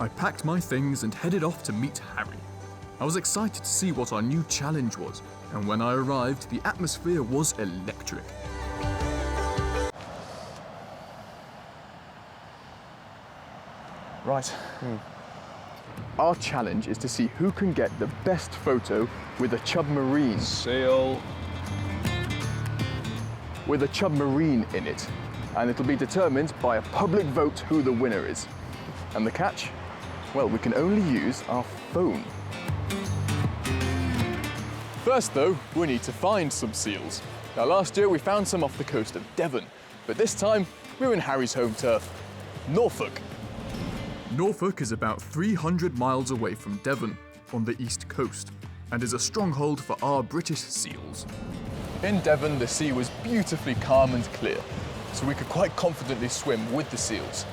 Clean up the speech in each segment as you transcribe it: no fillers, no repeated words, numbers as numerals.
I packed my things and headed off to meet Harry. I was excited to see what our new challenge was, and when I arrived, the atmosphere was electric. Right. Our challenge is to see who can get the best photo with a chub marine. Seal. With a chub marine in it. And it'll be determined by a public vote who the winner is. And the catch? Well, we can only use our phone. First though, we need to find some seals. Now last year we found some off the coast of Devon, but this time we're in Harry's home turf, Norfolk. Norfolk is about 300 miles away from Devon on the east coast and is a stronghold for our British seals. In Devon, the sea was beautifully calm and clear, so we could quite confidently swim with the seals.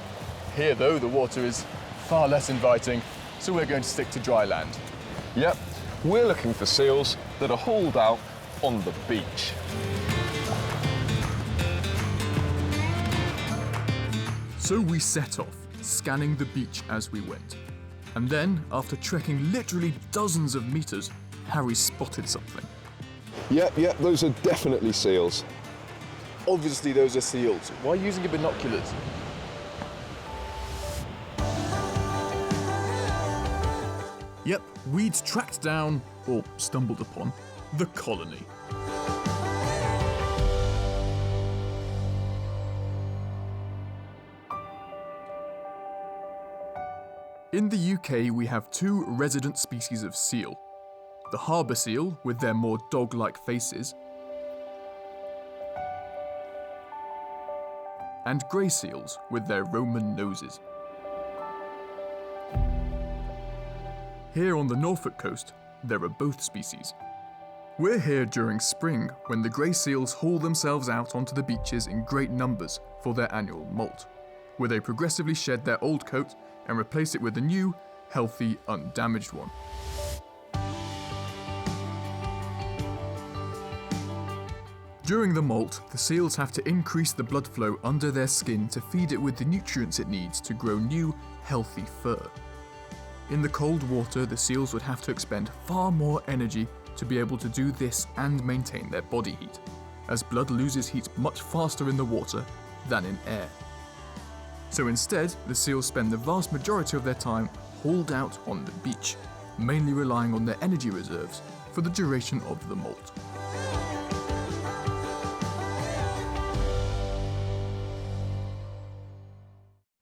Here though, the water is far less inviting, so we're going to stick to dry land. Yep, we're looking for seals that are hauled out on the beach. So we set off, scanning the beach as we went. And then, after trekking literally dozens of meters, Harry spotted something. Yep, those are definitely seals. Obviously those are seals. Why using your binoculars? Yep, we'd tracked down, or stumbled upon, the colony. In the UK, we have two resident species of seal. The harbour seal, with their more dog-like faces, and grey seals, with their Roman noses. Here on the Norfolk coast, there are both species. We're here during spring, when the grey seals haul themselves out onto the beaches in great numbers for their annual molt, where they progressively shed their old coat and replace it with a new, healthy, undamaged one. During the molt, the seals have to increase the blood flow under their skin to feed it with the nutrients it needs to grow new, healthy fur. In the cold water, the seals would have to expend far more energy to be able to do this and maintain their body heat, as blood loses heat much faster in the water than in air. So instead, the seals spend the vast majority of their time hauled out on the beach, mainly relying on their energy reserves for the duration of the molt.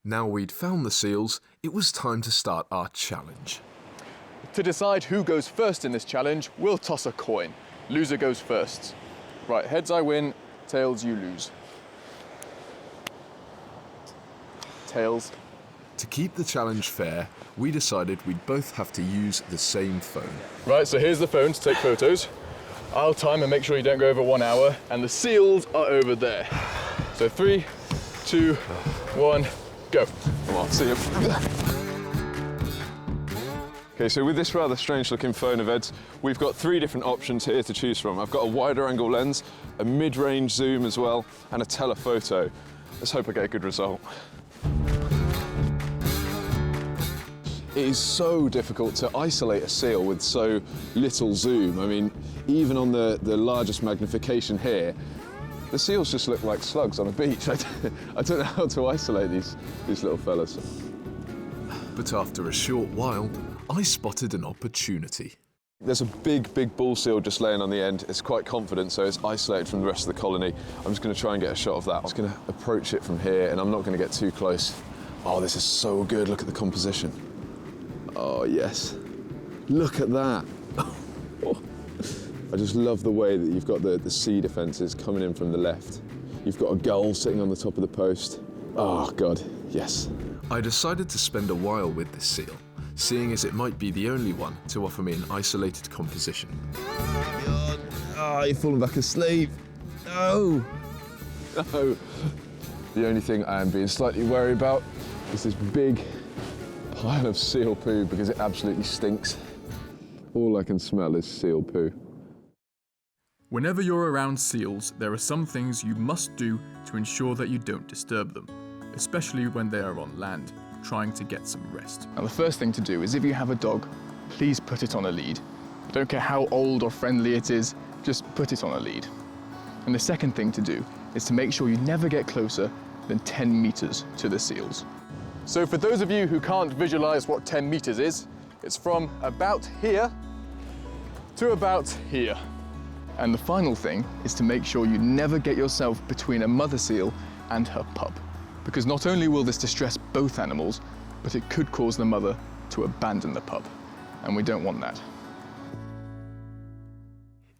Now we'd found the seals, it was time to start our challenge. To decide who goes first in this challenge, we'll toss a coin. Loser goes first. Right, heads I win, tails you lose. Tails. To keep the challenge fair, we decided we'd both have to use the same phone. Right, so here's the phone to take photos. I'll time and make sure you don't go over 1 hour, and the seals are over there. So 3, 2, 1, go. Come on, see you. Okay, so with this rather strange looking phone of Ed's, we've got 3 different options here to choose from. I've got a wider angle lens, a mid-range zoom as well, and a telephoto. Let's hope I get a good result. It is so difficult to isolate a seal with so little zoom. I mean, even on the largest magnification here, the seals just look like slugs on a beach. I don't know how to isolate these little fellas. But after a short while, I spotted an opportunity. There's a big bull seal just laying on the end. It's quite confident, so it's isolated from the rest of the colony. I'm just going to try and get a shot of that. I'm just going to approach it from here, and I'm not going to get too close. Oh, this is so good. Look at the composition. Oh, yes. Look at that. I just love the way that you've got the sea defences coming in from the left. You've got a gull sitting on the top of the post. Oh, God, yes. I decided to spend a while with this seal, seeing as it might be the only one to offer me an isolated composition. God. Oh, you're falling back asleep. No. No. The only thing I am being slightly worried about is this big pile of seal poo, because it absolutely stinks. All I can smell is seal poo. Whenever you're around seals, there are some things you must do to ensure that you don't disturb them, especially when they are on land. trying to get some rest. Now the first thing to do is if you have a dog, please put it on a lead. Don't care how old or friendly it is, just put it on a lead. And the second thing to do is to make sure you never get closer than 10 meters to the seals. So for those of you who can't visualize what 10 meters is, it's from about here to about here. And the final thing is to make sure you never get yourself between a mother seal and her pup, because not only will this distress both animals, but it could cause the mother to abandon the pup, and we don't want that.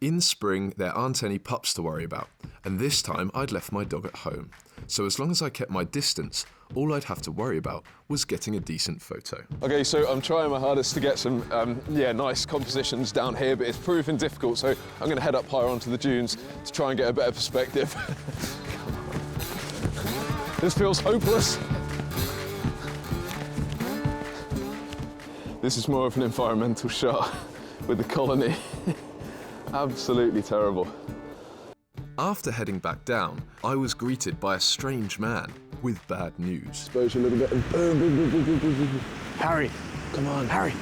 In spring, there aren't any pups to worry about, and this time I'd left my dog at home. So as long as I kept my distance, all I'd have to worry about was getting a decent photo. Okay, so I'm trying my hardest to get some, nice compositions down here, but it's proving difficult, so I'm gonna head up higher onto the dunes to try and get a better perspective. This feels hopeless. This is more of an environmental shot with the colony. Absolutely terrible. After heading back down, I was greeted by a strange man with bad news. Exposure a little bit. Harry, Come on. Harry,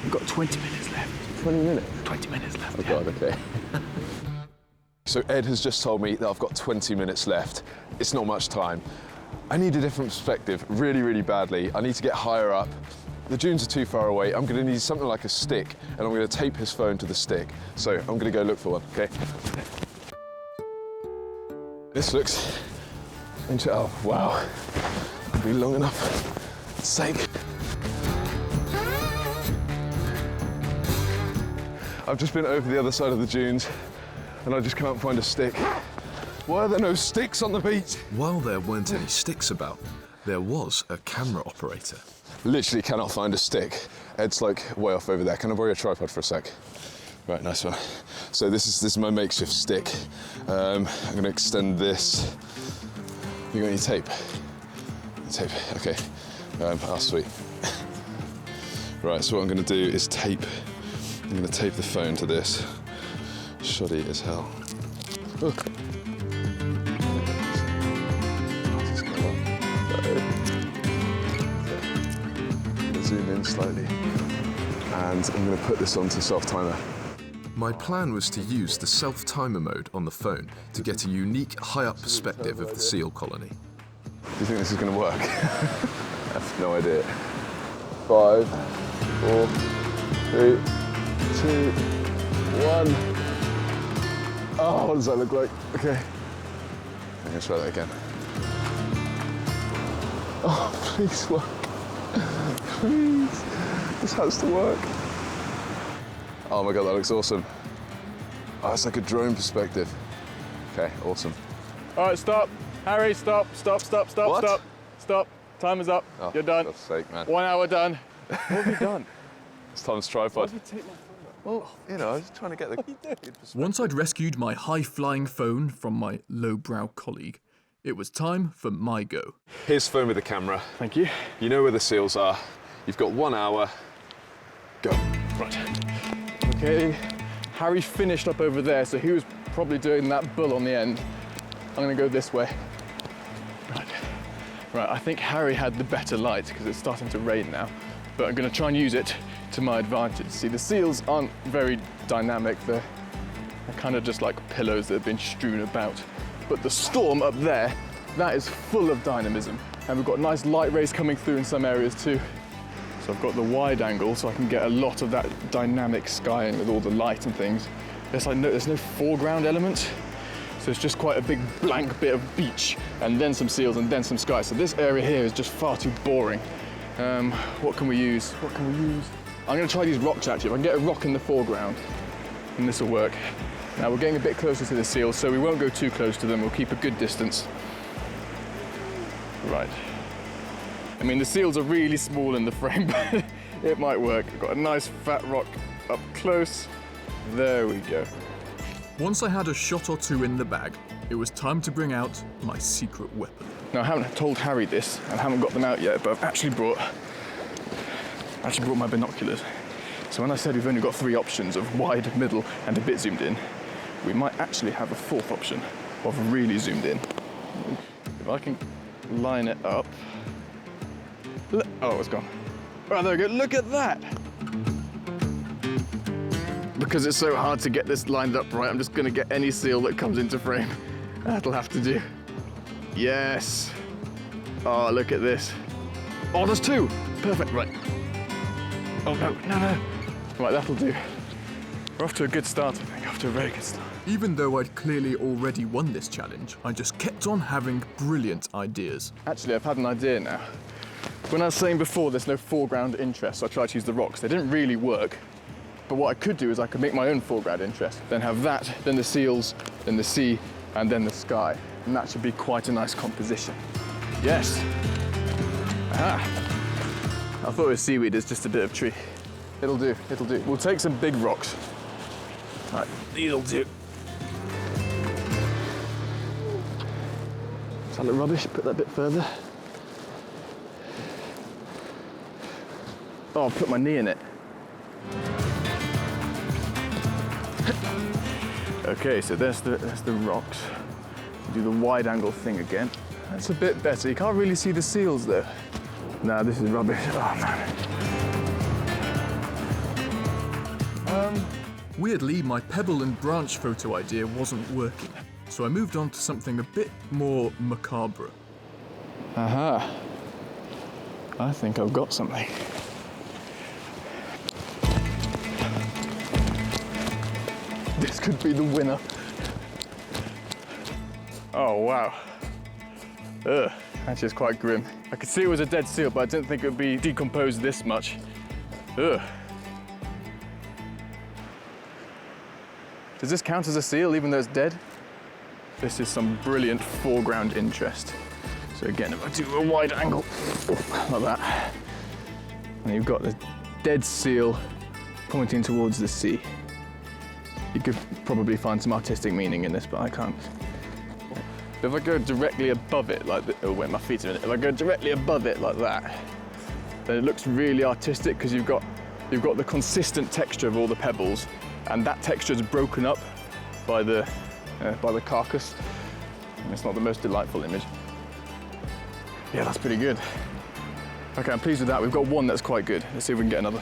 we've got 20 minutes left. 20 minutes. 20 minutes left. Oh God, okay. So Ed has just told me that I've got 20 minutes left. It's not much time. I need a different perspective really, really badly. I need to get higher up. The dunes are too far away. I'm gonna need something like a stick, and I'm gonna tape his phone to the stick. So I'm gonna go look for one, okay? This looks oh, wow. It'll be long enough. Sake. I've just been over the other side of the dunes, and I just can't find a stick. Why are there no sticks on the beach? While there weren't any sticks about, there was a camera operator. Literally cannot find a stick. Ed's like way off over there. Can I borrow your tripod for a sec? Right, nice one. So this is my makeshift stick. I'm gonna extend this. You got any tape? Tape, okay. Sweet. Right, so what I'm gonna do is I'm gonna tape the phone to this. Shoddy as hell. Look. Zoom in slightly, and I'm going to put this onto self-timer. My plan was to use the self-timer mode on the phone to get a unique high-up perspective of the seal colony. Do you think this is going to work? I have no idea. 5, 4, 3, 2, 1. Oh, what does that look like? Okay. I'm going to try that again. Oh, please work. Please, this has to work. Oh my God, that looks awesome. Oh, it's like a drone perspective. Okay, awesome. All right, stop. Harry, stop. What? Stop. Time is up. Oh, You're done. For God's sake, man. 1 hour done. What have you done? It's Tom's tripod. Why did you take my phone? Well, you know, I was trying to get the good perspective. Once I'd rescued my high-flying phone from my low-brow colleague, it was time for my go. Here's phone with the camera. Thank you. You know where the seals are. You've got 1 hour. Go. Right. Okay, Harry finished up over there, so he was probably doing that bull on the end. I'm gonna go this way. Right, I think Harry had the better light because it's starting to rain now, but I'm gonna try and use it to my advantage. See, the seals aren't very dynamic. They're kind of just like pillows that have been strewn about. But the storm up there, that is full of dynamism. And we've got nice light rays coming through in some areas too. So I've got the wide angle so I can get a lot of that dynamic skying with all the light and things. There's no foreground element. So it's just quite a big blank bit of beach and then some seals and then some sky. So this area here is just far too boring. What can we use? I'm gonna try these rocks actually. If I can get a rock in the foreground, then this will work. Now we're getting a bit closer to the seals, so we won't go too close to them. We'll keep a good distance. Right. I mean, the seals are really small in the frame, but it might work. We've got a nice fat rock up close. There we go. Once I had a shot or two in the bag, it was time to bring out my secret weapon. Now, I haven't told Harry this, and I haven't got them out yet, but I've actually brought my binoculars. So when I said we've only got 3 options of wide, middle, and a bit zoomed in, we might actually have a 4th option of really zoomed in. If I can line it up, Oh, it's gone. Oh, there we go. Look at that. Because it's so hard to get this lined up right, I'm just going to get any seal that comes into frame. That'll have to do. Yes. Oh, look at this. Oh, there's two. Perfect. Right. Oh, no. Right, that'll do. We're off to a good start, I think. Off to a very good start. Even though I'd clearly already won this challenge, I just kept on having brilliant ideas. Actually, I've had an idea now. When I was saying before there's no foreground interest, so I tried to use the rocks. They didn't really work. But what I could do is I could make my own foreground interest, then have that, then the seals, then the sea, and then the sky. And that should be quite a nice composition. Yes. Aha. I thought it was seaweed, it's just a bit of tree. It'll do, it'll do. We'll take some big rocks. Right, these'll do. Does that look rubbish? Put that a bit further. Oh, I'll put my knee in it. Okay, so there's the rocks. Do the wide angle thing again. That's a bit better. You can't really see the seals though. Nah, this is rubbish. Oh man. Weirdly, my pebble and branch photo idea wasn't working, so I moved on to something a bit more macabre. Aha. I think I've got something. This could be the winner. Oh, wow. Ugh, actually it's quite grim. I could see it was a dead seal, but I didn't think it would be decomposed this much. Ugh. Does this count as a seal, even though it's dead? This is some brilliant foreground interest. So again, if I do a wide angle, like that, and you've got the dead seal pointing towards the sea. You could probably find some artistic meaning in this, but I can't. If I go directly above it, like oh wait, my feet are in it. If I go directly above it like that, then it looks really artistic because you've got the consistent texture of all the pebbles, and that texture is broken up by the carcass. And it's not the most delightful image. Yeah, that's pretty good. Okay, I'm pleased with that. We've got one that's quite good. Let's see if we can get another.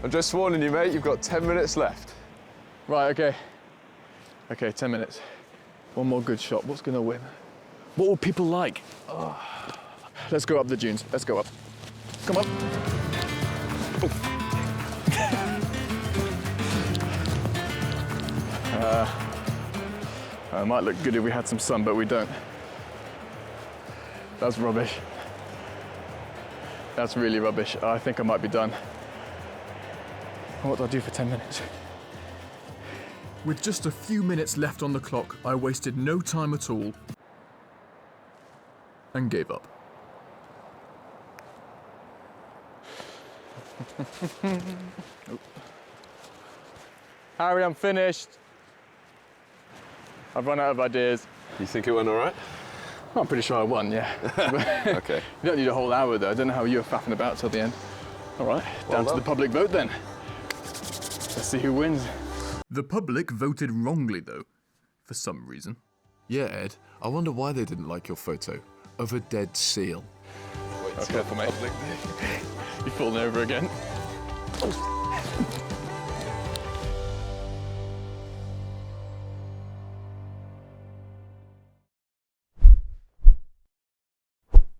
I'm just warning you, mate, you've got 10 minutes left. Right, okay. Okay, 10 minutes. One more good shot. What's gonna win? What will people like? Oh. Let's go up the dunes. Let's go up. Come on. It might look good if we had some sun, but we don't. That's rubbish. That's really rubbish. I think I might be done. What do I do for 10 minutes? With just a few minutes left on the clock, I wasted no time at all and gave up. Harry, I'm finished. I've run out of ideas. You think it went all right? I'm pretty sure I won, yeah. Okay. You don't need a whole hour though. I don't know how you were faffing about till the end. All right, down to the public vote then. Let's see who wins. The public voted wrongly though, for some reason. Yeah, Ed, I wonder why they didn't like your photo of a dead seal. Okay, for me. You've fallen over again.